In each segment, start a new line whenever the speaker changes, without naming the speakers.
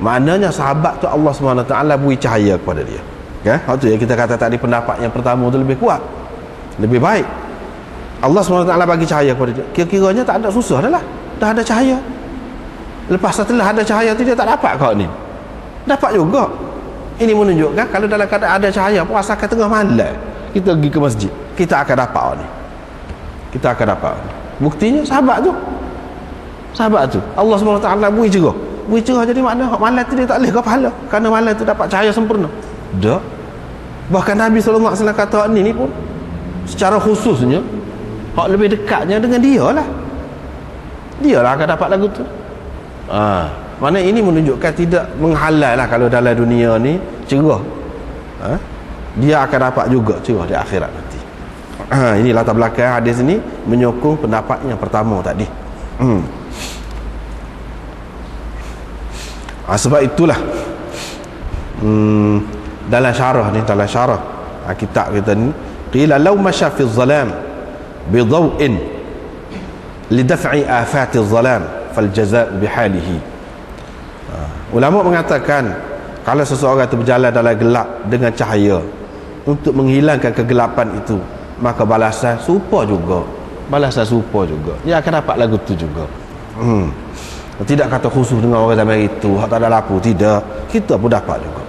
Maknanya sahabat tu Allah SWT beri cahaya kepada dia. Kan? Waktu yang kita kata tadi, pendapat yang pertama tu lebih kuat, lebih baik. Allah SWT bagi cahaya kepada dia. Kira-kiranya tak ada susah dah lah. Dah ada cahaya. Lepas setelah ada cahaya tu dia tak dapat kau ni. Dapat juga. Ini menunjukkan kalau dalam keadaan ada cahaya pun, asalkan tengah malam kita pergi ke masjid, kita akan dapat ni. Kita akan dapat ni. Buktinya sahabat tu. Sahabat tu Allah SWT beri cerah. Beri cerah jadi makna malam tu dia tak boleh ke pahala, kerana malam tu dapat cahaya sempurna. Dah. Bahkan Nabi SAW kata ni pun secara khususnya hak lebih dekatnya dengan dia lah. Dia lah akan dapat lagu tu. Mana ini menunjukkan tidak menghalal lah kalau dalam dunia ni cerah. Dia akan dapat juga cerah di akhirat nanti. Ini latar belakang hadis ni menyokong pendapat yang pertama tadi. Sebab itulah dalam syarah kitab kita ni, qila law masya fi dhalam bi dhaw'in li daf'i afati dhalam fal jazaa' bi halihi. Ulama mengatakan kalau seseorang itu berjalan dalam gelap dengan cahaya untuk menghilangkan kegelapan itu, maka balasan serupa juga. Dia akan dapat lagu tu juga. Tidak kata khusus dengan orang zaman itu hak tak ada lapu, tidak, kita pun dapat juga.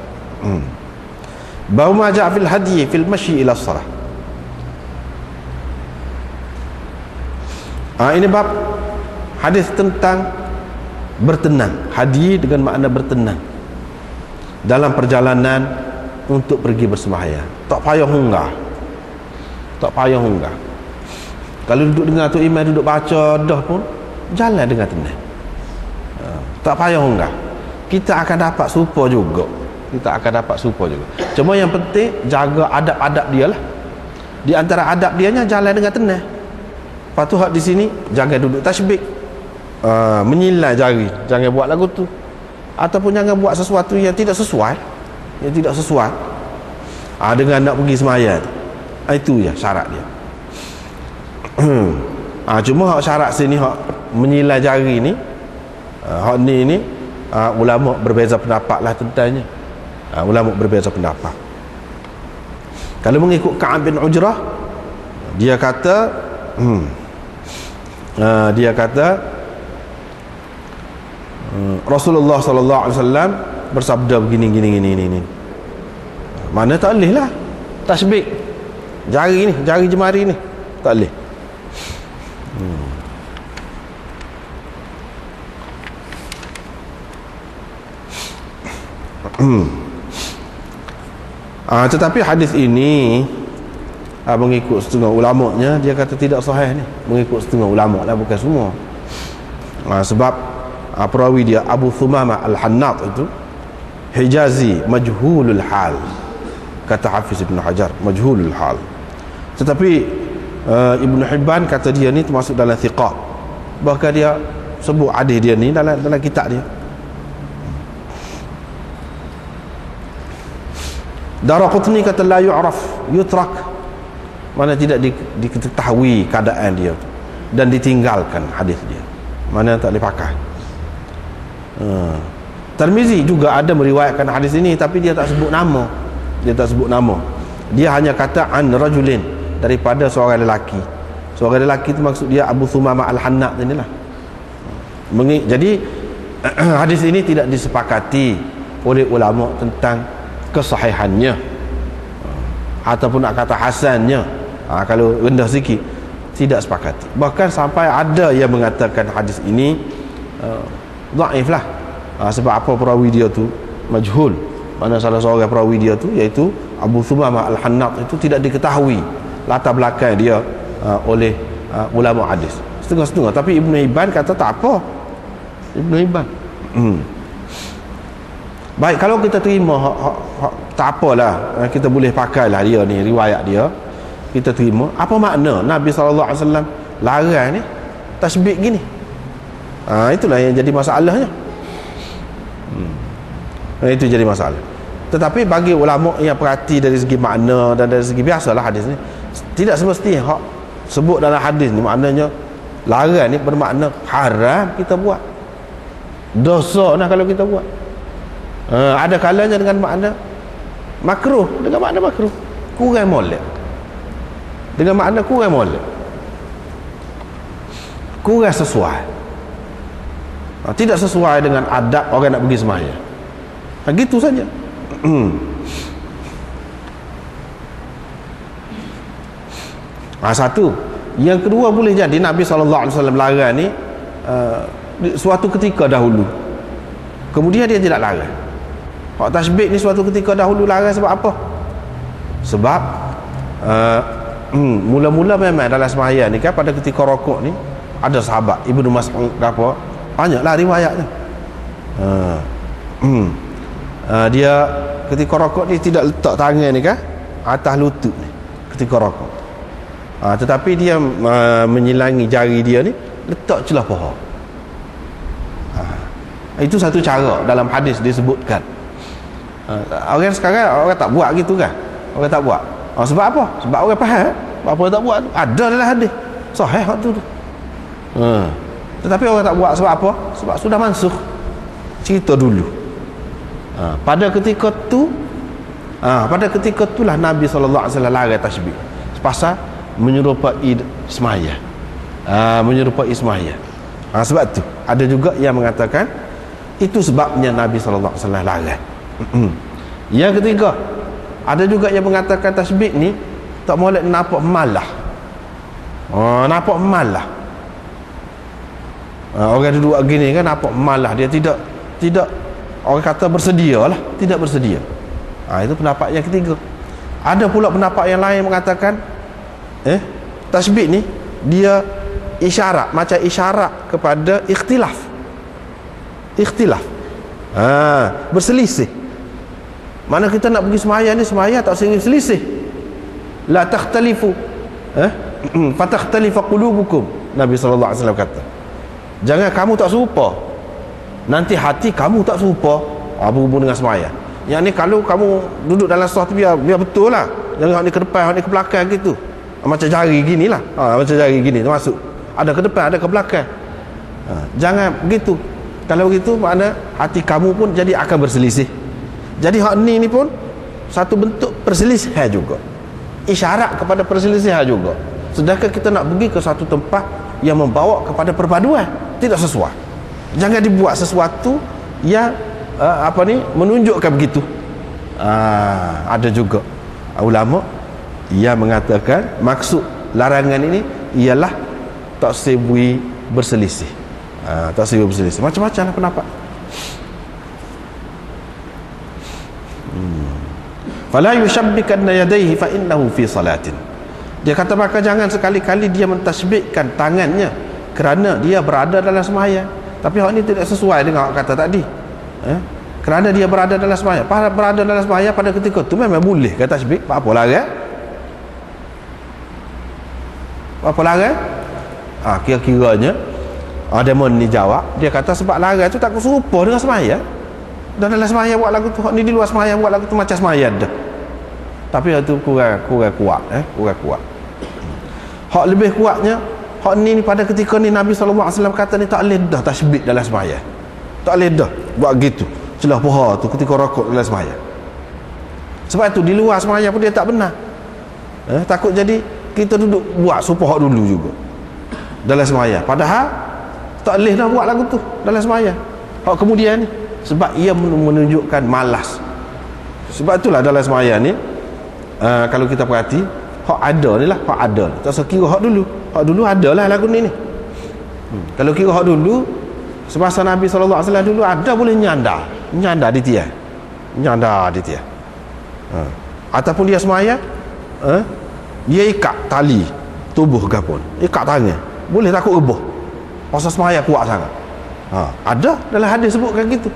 Baru maja' fil hadi fil masyi ila salah. Ini bab hadis tentang bertenang. Hadi dengan makna bertenang dalam perjalanan untuk pergi bersembahyang. Tak payah hunggah. Kalau duduk dengar tu imam duduk baca dah pun jalan dengan tenang. Tak payah hunggah. Kita akan dapat serupa juga. Cuma yang penting jaga adab-adab dia lah. Di antara adab dianya jalan dengan tenang. Lepas tu hak di sini jangan duduk tasbih, menyilai jari, jangan buat lagu tu, ataupun jangan buat sesuatu yang tidak sesuai, dengan nak pergi semayang. Itu ya syarat dia. Cuma hak syarat sini hak menyilai jari ni, hak ni ulama berbeza pendapat lah tentangnya. Ulama berbeza pendapat. Kalau mengikut Ka'ab bin Ujrah, dia kata Rasulullah sallallahu alaihi wasallam bersabda begini. Mana tak boleh lah tasbih jari ni, jari jemari ni tak boleh. Tetapi hadis ini mengikut setengah ulamanya, dia kata tidak sahih ni. Mengikut setengah ulama lah, bukan semua. Sebab perawi dia Abu Thumamah Al-Hannat itu Hijazi majhulul hal, kata Hafiz Ibn Hajar, majhulul hal. Tetapi Ibn Hibban kata dia ni termasuk dalam thiqat. Bahkan dia sebut hadis dia ni dalam kitab dia. Daraqutni kata la yu'raf yutrak, mana tidak diketahui keadaan dia dan ditinggalkan hadis dia, mana tak boleh pakai. Tirmizi juga ada meriwayatkan hadis ini, tapi dia tak sebut nama. Dia hanya kata an rajulin, daripada seorang lelaki. Seorang lelaki itu maksud dia Abu Thumamah Al-Hannat inilah. Jadi hadis ini tidak disepakati oleh ulama tentang kesahihannya, ataupun nak kata hasannya. Kalau rendah sikit tidak sepakati. Bahkan sampai ada yang mengatakan hadis ini dhaif lah. Sebab apa? Perawi dia tu majhul. Mana salah seorang perawi dia tu iaitu Abu Thumamah Al-Hannat itu tidak diketahui latar belakang dia oleh ulama hadis. Setengah-setengah. Tapi Ibn Hibban kata tak apa. Baik, kalau kita terima tak apalah, kita boleh pakailah dia ni, riwayat dia kita terima. Apa makna Nabi SAW larang ni tasbih gini? Itulah yang jadi masalahnya. Itu jadi masalah. Tetapi bagi ulama yang perhati dari segi makna dan dari segi biasalah hadis ni, tidak semestinya hak sebut dalam hadis ni maknanya larang ni bermakna haram kita buat, dosa nah kalau kita buat. Ada kalanya dengan makna makruh, dengan makna makruh, kurang molek, dengan makna kurang molek, kurang sesuai, tidak sesuai dengan adab orang nak pergi sembahyang. Gitu saja. Satu. Yang kedua, boleh jadi Nabi SAW larang ni suatu ketika dahulu, kemudian dia tidak larang. Hak tasbih ni suatu ketika dahulu larang sebab apa? Sebab mula-mula memang dalam sembahyang ni kan, pada ketika rokok ni ada sahabat Ibnu Mas'ud apa, banyaklah riwayatnya. Dia ketika rokok ni tidak letak tangan ni kan atas lutut ni ketika rokok. Tetapi dia menyilangi jari dia ni letak celah paha. Itu satu cara dalam hadis disebutkan. Orang sekarang orang tak buat gitu kan, orang tak buat. Sebab apa? Sebab orang faham apa tak buat ada dalam hadis sahih tu. Tetapi orang tak buat sebab apa? Sebab sudah mansuh cerita dulu. Pada ketika tu itulah Nabi SAW larang tasbih pasal menyerupai sembahyang. Menyerupai sembahyang. Sebab tu ada juga yang mengatakan itu sebabnya Nabi SAW larang. Yang ketiga, ada juga yang mengatakan tasbih ni tak boleh nampak malah. Nampak malah. Orang duduk gini kan nampak malah, dia tidak orang kata bersedia lah, tidak bersedia. Itu pendapat yang ketiga. Ada pula pendapat yang lain mengatakan tasbih ni dia isyarat, macam isyarat kepada ikhtilaf. Berselisih. Mana kita nak pergi sembahyang ni, sembahyang tak selisih. La takhtalifu fatakhtalifa qulubukum, Nabi SAW kata. Jangan kamu tak serupa, nanti hati kamu tak serupa berhubung dengan sembahyang. Yang ni kalau kamu duduk dalam saf tu biar betul lah, jangan hak ni ke depan, hak ni ke belakang gitu. Macam jari gini lah, macam jari gini termasuk ada ke depan, ada ke belakang. Jangan begitu. Kalau begitu makna hati kamu pun jadi akan berselisih. Jadi hak ni pun satu bentuk perselisihan juga, isyarat kepada perselisihan juga. Sedangkan kita nak pergi ke satu tempat yang membawa kepada perpaduan, tidak sesuai. Jangan dibuat sesuatu yang menunjukkan begitu. Ada juga ulama yang mengatakan maksud larangan ini ialah tak sebui berselisih. Tak sebui berselisih. Macam-macam lah pendapat. Fala yushabbikanna yadayhi fa innahu fi salatin. Dia kata maka jangan sekali-kali dia mentasbihkan tangannya kerana dia berada dalam sembahyang. Tapi hal ini tidak sesuai dengan hak kata tadi. Kerana dia berada dalam sembahyang. Berada dalam sembahyang pada ketika itu memang boleh kata tasbih. Apa larang? Apa larang? Kira-kiranya Demon ni jawab, dia kata sebab larang tu tak serupa dengan sembahyang. Dan dalam sembahyang buat lagu tu, hak ni di luar sembahyang buat lagu tu macam sembahyang dah. Tapi hak tu kurang kuat, kurang kuat. Hak lebih kuatnya, hak ni pada ketika ni Nabi SAW kata ni tak boleh dah tasbih dalam sembahyang. Tak boleh dah buat gitu. Celah paha tu ketika rokok dalam sembahyang. Sebab tu di luar sembahyang pun dia tak benar. Takut jadi kita duduk buat supah dulu juga dalam sembahyang. Padahal tak boleh dah buat lagu tu dalam sembahyang. Hak kemudian ni sebab ia menunjukkan malas. Sebab itulah dalam sembahyang ni kalau kita perhati hak ada ni lah, hak ada. Tak sekira hak dulu. Hak dulu ada lah lagu ni. Kalau kira hak dulu semasa Nabi SAW dulu ada boleh nyandar di tiang. Nyandar di tiang. Ataupun dia sembahyang dia ikat tali tubuh ke pun, ikat tangan. Boleh takut rebuh. Pasal sembahyang kuat sangat. Ada dalam hadis sebutkan gitu.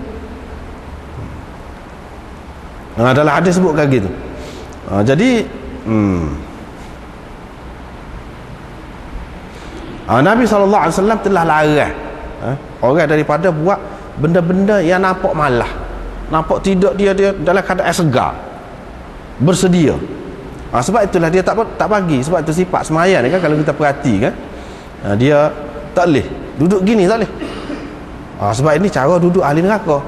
Dalam hadis sebutkan gitu. Jadi Nabi SAW telah larang orang daripada buat benda-benda yang nampak malah, nampak tidak dia dalam keadaan segar, bersedia. Sebab itulah dia tak bagi. Sebab itu sifat sembahyang ni kan, kalau kita perhati kan, dia tak boleh duduk gini, tak boleh. Sebab ini cara duduk ahli neraka.